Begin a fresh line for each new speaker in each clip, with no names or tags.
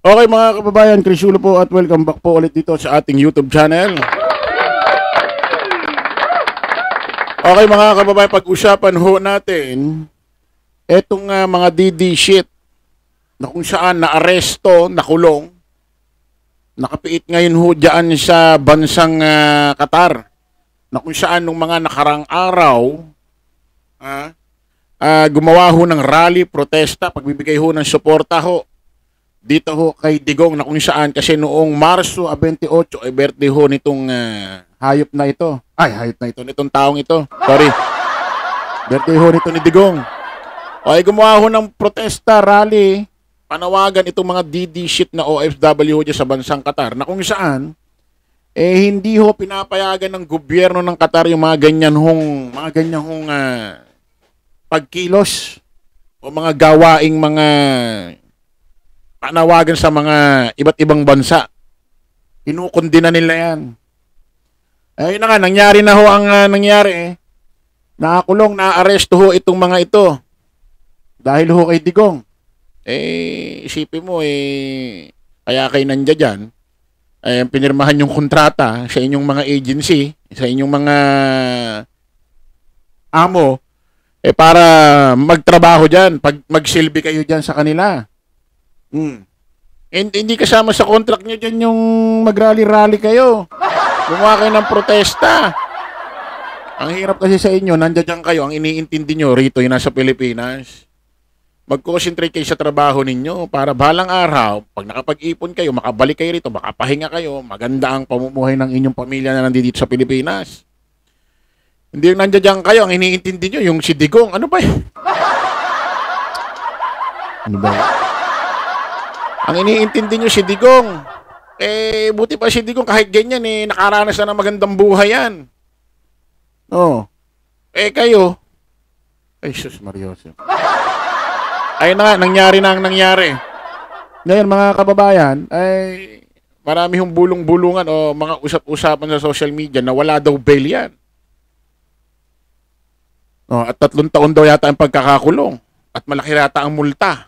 Okay mga kababayan, Crisulo po at welcome back po ulit dito sa ating YouTube channel. Okay mga kababayan, pag-usapan ho natin etong mga DD shit na kung saan naaresto, nakulong, nakapiit ngayon ho dyan sa bansang Qatar, na kung saan nung mga nakarang araw gumawa ho ng rally, protesta, pagbibigay ho ng suporta ho dito ho kay Digong, na kung saan kasi noong Marso 28 ay birthday ho nitong hayop na ito. Ay, hayop na ito, nitong taong ito. Sorry. Birthday ho nito ni Digong. O ay gumawa ho ng protesta, rally, panawagan itong mga DD shit na OFW ho dyan sa bansang Qatar, na kung saan hindi ho pinapayagan ng gobyerno ng Qatar yung mga ganyan hong pagkilos o mga gawaing mga panawagan sa mga iba't ibang bansa. Kinukundina nila yan. Ayun na nga, nangyari na ho ang nangyari. Nakakulong, naaresto ho itong mga ito. Dahil ho kay Digong. Isipin mo, kaya kayo nandiyan dyan, pinirmahan yung kontrata sa inyong mga agency, sa inyong mga amo, para magtrabaho dyan, pag magsilbi kayo dyan sa kanila. And hindi kasama sa contract nyo dyan yung mag-rally-rally kayo. Gumawa kayo ng protesta. Ang hirap kasi sa inyo, nandiyan kayo, ang iniintindi nyo rito yung nasa Pilipinas. Mag-concentrate kayo sa trabaho ninyo para balang araw, pag nakapag-ipon kayo, makabalik kayo rito, makapahinga kayo, maganda ang pamumuhay ng inyong pamilya na nandito sa Pilipinas. Hindi yung nandiyan kayo, ang iniintindi nyo yung si Digong. Ano ba Ano ba Ang iniintindi nyo si Digong. Buti pa si Digong kahit ganyan, nakaranas na ng magandang buhay yan. Kayo. Ay, sus Marioso. Ayun na nga, nangyari na ang nangyari. Ngayon mga kababayan, marami hong bulong-bulungan o mga usap-usapan sa social media na wala daw bail yan. At 3 taon daw yata ang pagkakakulong. At malaki yata ang multa.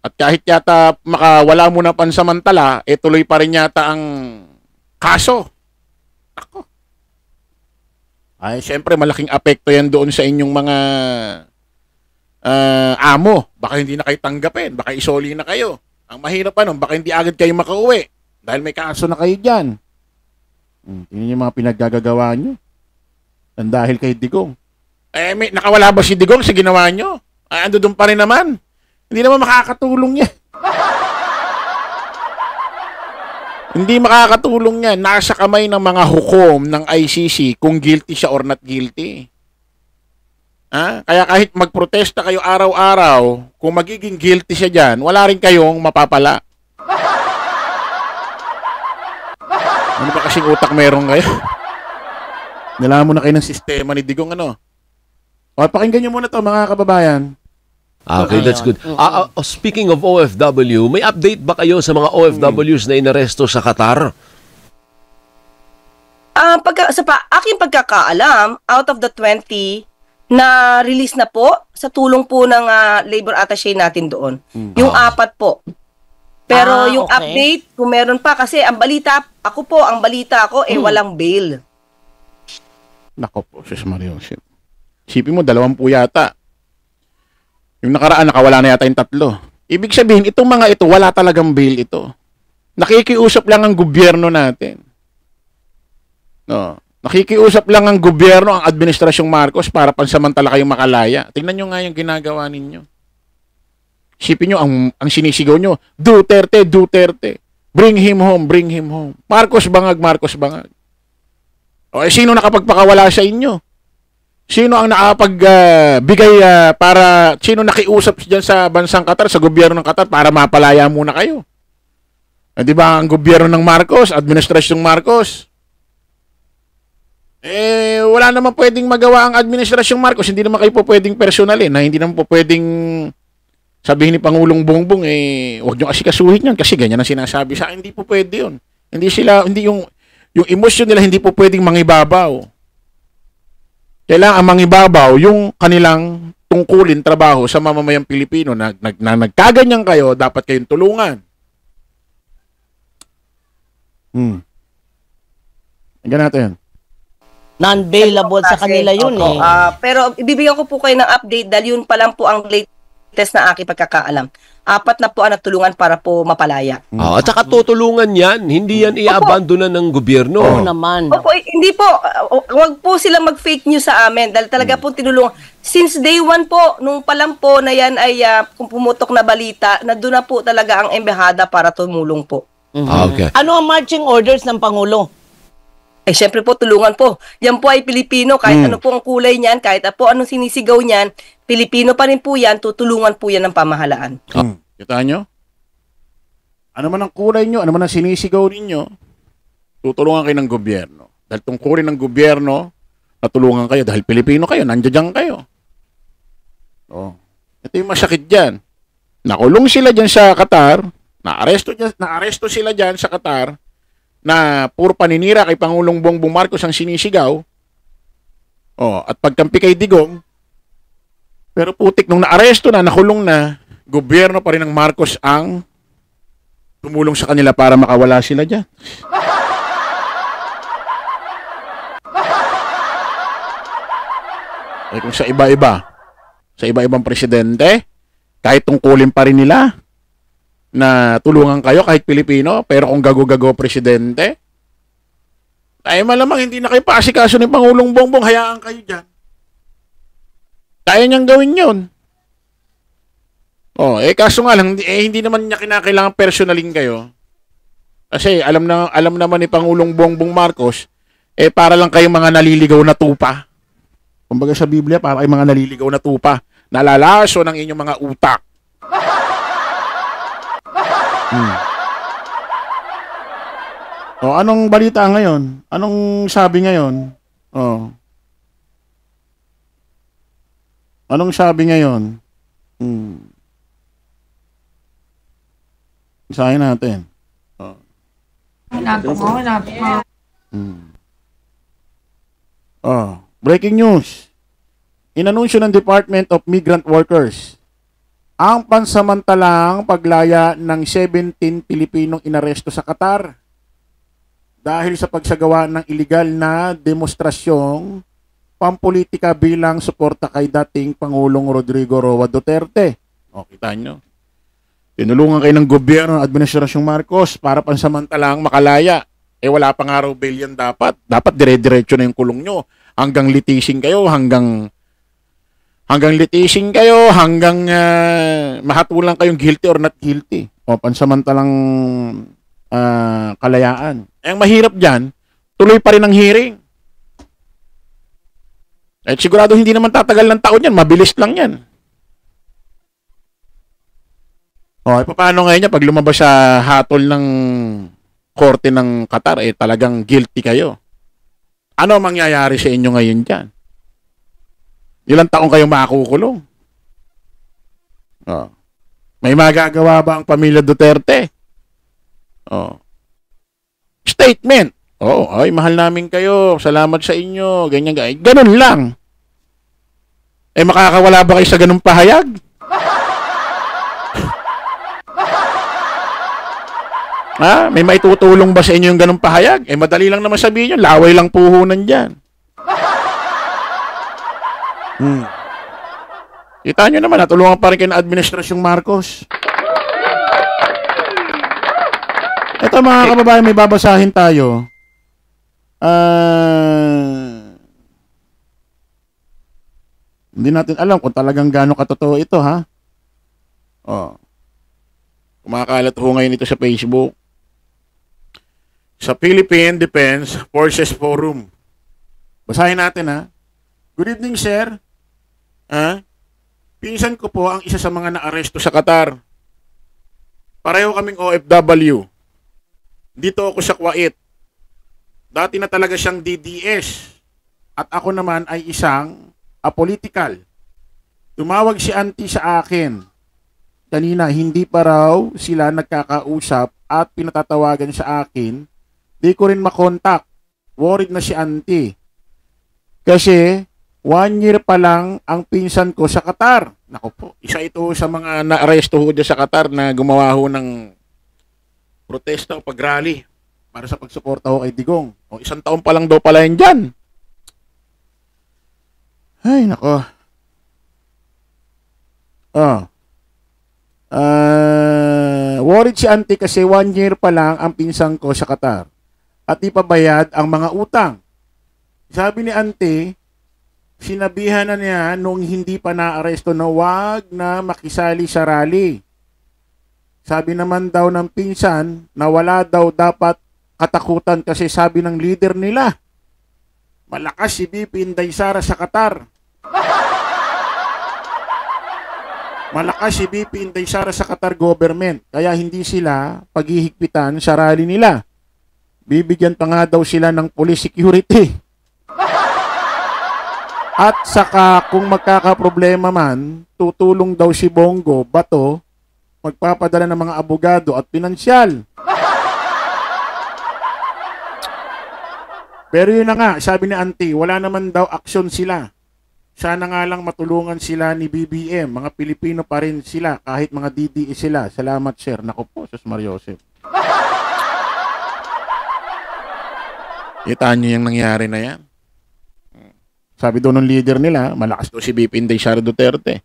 At kahit yata makawala mo na pansamantala, tuloy pa rin yata ang kaso. Ako. Siyempre malaking apekto yan doon sa inyong mga amo. Baka hindi na kayo tanggapin, baka isoli na kayo. Ang mahirap pa nun, baka hindi agad kayo makauwi dahil may kaso na kayo dyan. Tingnan yung mga pinaggagawa nyo. Dahil kay Digong. Nakawala ba si Digong sa ginawa nyo? Ando doon pa rin naman. Hindi naman makakatulong yan. Hindi makakatulong yan. Nasa kamay ng mga hukom ng ICC kung guilty siya or not guilty. Kaya kahit magprotesta kayo araw-araw, kung magiging guilty siya dyan, wala rin kayong mapapala. Ano ba kasing utak meron kayo? Nalaman mo na kayo ng sistema ni Digong, ano? Pakinggan nyo muna to mga kababayan.
Okay, that's good. Speaking of OFW, may update ba kayo sa mga OFWs na inaresto sa Qatar?
Aking pagkakaalam, out of the 20 na release na po sa tulong po ng labor attaché natin doon. Yung 4 po. Pero yung
okay.
update, kung meron pa, kasi ang balita ko, walang bail.
Nako po, sis Mario. Isipin mo, 20 yata. Yung nakaraan, nakawala na yata yung 3. Ibig sabihin, itong mga ito, wala talagang bail ito. Nakikiusap lang ang gobyerno natin. Nakikiusap lang ang gobyerno, ang administrasyong Marcos para pansamantala kayong makalaya. Tingnan nyo nga yung ginagawa ninyo. Isipin nyo, ang sinisigaw nyo, Duterte, Duterte. Bring him home, bring him home. Marcos bangag, Marcos bangag. Sino nakapagpakawala sa inyo? Sino ang nakapagbigay sino nakiusap diyan sa bansang Qatar, sa gobyerno ng Qatar para mapalaya muna kayo? Di ba ang gobyerno ng Marcos, administrasyong Marcos? Wala naman pwedeng magawa ang administrasyong Marcos. Hindi naman kayo po pwedeng personalin, hindi naman po pwedeng sabihin ni Pangulong Bongbong, huwag nyo kasi kasuhin yan kasi ganyan ang sinasabi sa akin. Hindi po pwede yun. Hindi yung emosyon nila hindi po pwedeng mangibabaw. Kailangan mangibabaw yung kanilang tungkulin trabaho sa mamamayang Pilipino na nagkaganyan kayo, dapat kayong tulungan. Hanggang natin.
Non-bailable sa kanila yun
Opo.
eh.
Pero ibibigyan ko po kayo ng update dahil yun pa lang po ang latest na aking pagkakaalam. 4 na po ang natulungan para po mapalaya.
At saka tutulungan yan. Hindi yan i-abandonan ng gobyerno.
Oo naman.
Opo, hindi po. Wag po sila mag-fake news sa amin dahil talaga po tinulungan. Since day 1 po, nung pa lang po na yan ay kung pumutok na balita, na doon na po talaga ang embahada para tumulong po.
Okay.
Ano ang marching orders ng Pangulo?
Eh, syempre po, tulungan po. Yan po ay Pilipino, kahit ano po ang kulay niyan, kahit po anong sinisigaw niyan, Pilipino pa rin po yan, tutulungan po yan ng pamahalaan.
Kita nyo? Ano man ang kulay nyo, ano man ang sinisigaw ninyo, tutulungan kayo ng gobyerno. Dahil tungkulin ng gobyerno, natulungan kayo dahil Pilipino kayo, nandiyan kayo. Oh. Ito yung masakit dyan. Nakulong sila dyan sa Qatar, naaresto sila dyan sa Qatar, na puro paninira kay Pangulong Bongbong Marcos ang sinisigaw. Oh, at pagkampi kay Digong. Pero putik nung naaresto na, nakulong na, gobyerno pa rin ng Marcos ang tumulong sa kanila para makawala sila dyan. Eh kung sa iba-ibang presidente, kahit tungkulin pa rin nila, na tulungan kayo kahit Pilipino, pero kung gago-gago presidente, ay malamang hindi na kayo paasikaso ni Pangulong Bongbong, hayaan kayo dyan. Kaya niyang gawin yun. Oh, kaso nga lang, hindi naman niya kinakailangan personalin kayo. Kasi alam naman ni Pangulong Bongbong Marcos, para lang kayong mga naliligaw na tupa. Kumbaga sa Biblia, para kayong mga naliligaw na tupa, nalalaso ng inyong mga utak. Oh, anong balita ngayon? Anong sabi ngayon? Oh. Anong sabi ngayon? Isahin natin. Oh. Oh, breaking news. Inanunsyo ng Department of Migrant Workers ang pansamantalang paglaya ng 17 Pilipinong inaresto sa Qatar dahil sa pagsagawa ng iligal na demonstrasyong pampolitika bilang suporta kay dating Pangulong Rodrigo Roa Duterte. O, kita nyo. Tinulungan kayo ng gobyerno ng Administrasyong Marcos para pansamantalang makalaya. Wala pang araw bail yan dapat. Dapat dire-diretso na yung kulong nyo. Hanggang litising kayo, hanggang mahatulang kayong guilty or not guilty. O pansamantalang kalayaan. Ang mahirap dyan, tuloy pa rin ang hearing. At sigurado hindi naman tatagal ng taon yan, mabilis lang yan. O, paano ngayon niya pag lumabas sa hatol ng korte ng Qatar, talagang guilty kayo. Ano mangyayari sa inyo ngayon dyan? Ilang taong kayo makukulong? Oh. May magagawa ba ang pamilya Duterte? Oh. Statement. Ay, mahal namin kayo. Salamat sa inyo. Ganyan, ganyan. Ganun lang. Makakawala ba kayo sa ganung pahayag? May maitutulong ba sa inyo yung ganung pahayag? Madali lang naman sabihin nyo. Laway lang puhunan dyan. Kita nyo naman, natulungan pa rin kayo ng Administrasyong Marcos. Ito mga kababayan, may babasahin tayo. Hindi natin alam kung talagang gaano katotoo ito, ha? Kumakalat ho ngayon ito sa Facebook. Sa Philippine Defense Forces Forum. Basahin natin, ha? Good evening, sir. Pinsan ko po ang isa sa mga naaresto sa Qatar. Pareho kaming OFW. Dito ako sa Kuwait. Dati na talaga siyang DDS. At ako naman ay isang apolitical. Tumawag si auntie sa akin. Kanina, hindi pa raw sila nagkakausap at pinatatawagan sa akin. Di ko rin makontak. Worried na si auntie. Kasi 1 year pa lang ang pinsan ko sa Qatar. Naku po, isa ito sa mga naaresto ho dyan sa Qatar na gumawa ho ng protesta o pag-rally para sa pagsuporta ko kay Digong. O, 1 taon pa lang daw pala yan dyan. Ay, nako. Worried si auntie kasi 1 year pa lang ang pinsang ko sa Qatar at di pa bayad ang mga utang. Sabi ni auntie, sinabihan na niya nung hindi pa naaresto na wag na makisali sa rally. Sabi naman daw ng pinsan na wala daw dapat katakutan kasi sabi ng leader nila, malakas si BP Inday Sara sa Qatar. Malakas si BP Inday Sara sa Qatar government, kaya hindi sila paghihigpitan sa rally nila. Bibigyan pa nga daw sila ng police security. At saka kung magkakaproblema man, tutulong daw si Bongo Bato, magpapadala ng mga abogado at pinansyal. Pero yun na nga, sabi ni auntie, wala naman daw aksyon sila. Sana nga lang matulungan sila ni BBM. Mga Pilipino pa rin sila kahit mga DDE sila. Salamat, sir. Naku po, Sus Mariosep. Itaan nyo yung nangyari na yan. Sabi doon ng leader nila, malakas daw si BP Inday Sara Duterte.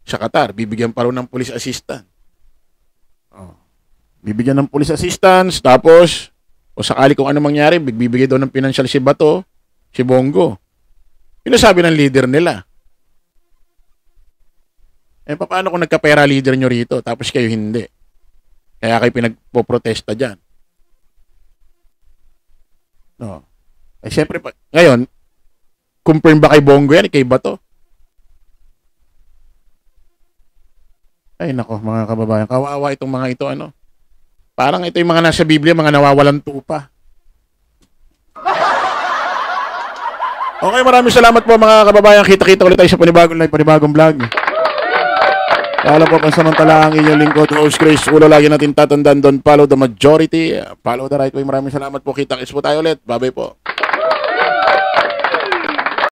Sa Qatar, bibigyan pa rin ng police assistant. Bibigyan ng police assistance, tapos, o sakali kung ano mangyari, bibigay daw ng financial si Bato, si Bongo. Yun ang sabi ng leader nila. Eh, paano kung nagkapera leader nyo rito, tapos kayo hindi? Kaya kayo pinagpoprotesta dyan. No. Eh, syempre, ngayon, confirm ba kay Bongo yan, kay Bato? Ay, nako, mga kababayan. Kawawa itong mga ito, ano? Parang ito yung mga nasa Biblia, mga nawawalan tupa. Okay, maraming salamat po mga kababayan. Kita-kita ulit tayo sa panibagong live, panibagong vlog. Kala po pansamantala ang inyong lingkod, host Chris Ulo. Lagi natin tatandaan doon, follow the majority, follow the right way. Maraming salamat po. Kita-kits po tayo ulit. Bye-bye po.